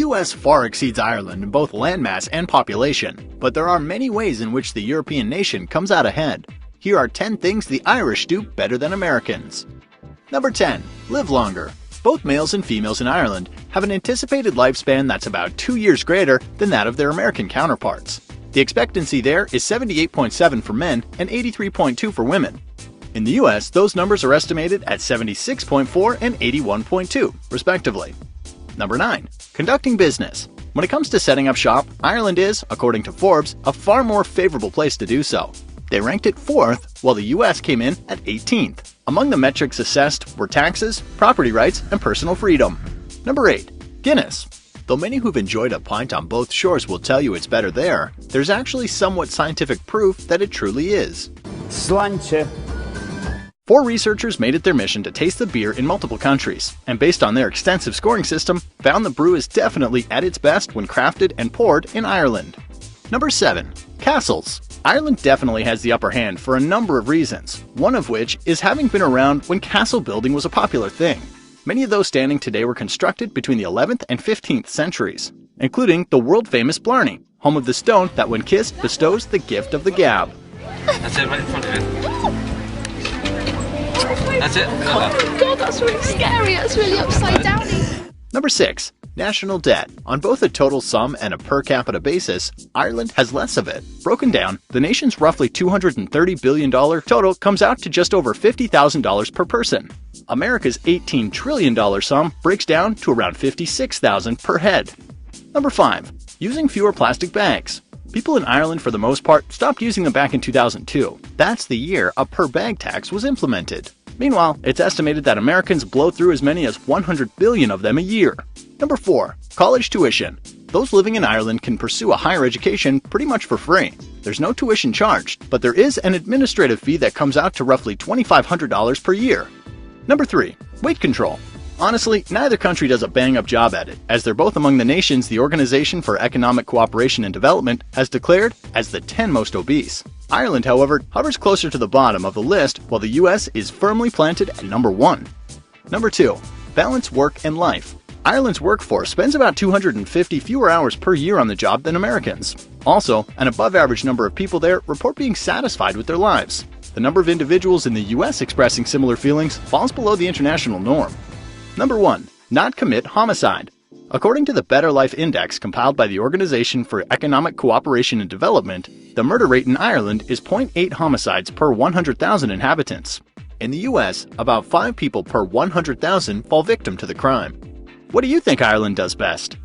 US far exceeds Ireland in both landmass and population, but there are many ways in which the European nation comes out ahead. Here are 10 things the Irish do better than Americans. Number 10. Live longer. Both males and females in Ireland have an anticipated lifespan that's about 2 years greater than that of their American counterparts. The expectancy there is 78.7 for men and 83.2 for women. In the US, those numbers are estimated at 76.4 and 81.2, respectively. Number 9. Conducting business. When it comes to setting up shop, Ireland is, according to Forbes, a far more favorable place to do so. They ranked it 4th, while the US came in at 18th. Among the metrics assessed were taxes, property rights, and personal freedom. Number 8. Guinness. Though many who've enjoyed a pint on both shores will tell you it's better there, there's actually somewhat scientific proof that it truly is. Sláinte. 4 researchers made it their mission to taste the beer in multiple countries, and based on their extensive scoring system, found the brew is definitely at its best when crafted and poured in Ireland. Number 7. Castles. Ireland definitely has the upper hand for a number of reasons, one of which is having been around when castle building was a popular thing. Many of those standing today were constructed between the 11th and 15th centuries, including the world-famous Blarney, home of the stone that when kissed bestows the gift of the gab. That's it, right in front of you. That's it. Oh God, that's really scary. That's really upside down. Number 6. National debt. On both a total sum and a per capita basis, Ireland has less of it. Broken down, the nation's roughly $230 billion total comes out to just over $50,000 per person. America's $18 trillion sum breaks down to around $56,000 per head. Number 5. Using fewer plastic bags. People in Ireland, for the most part, stopped using them back in 2002. That's the year a per-bag tax was implemented. Meanwhile, it's estimated that Americans blow through as many as 100 billion of them a year. Number 4. College tuition. Those living in Ireland can pursue a higher education pretty much for free. There's no tuition charged, but there is an administrative fee that comes out to roughly $2,500 per year. Number 3. Weight control. Honestly, neither country does a bang-up job at it, as they're both among the nations the Organization for Economic Cooperation and Development has declared as the 10 most obese. Ireland, however, hovers closer to the bottom of the list, while the US is firmly planted at number 1. Number 2. Balance work and life. Ireland's workforce spends about 250 fewer hours per year on the job than Americans. Also, an above-average number of people there report being satisfied with their lives. The number of individuals in the US expressing similar feelings falls below the international norm. Number 1. Not commit homicide. According to the Better Life Index compiled by the Organization for Economic Cooperation and Development, the murder rate in Ireland is 0.8 homicides per 100,000 inhabitants. In the US, about 5 people per 100,000 fall victim to the crime. What do you think Ireland does best?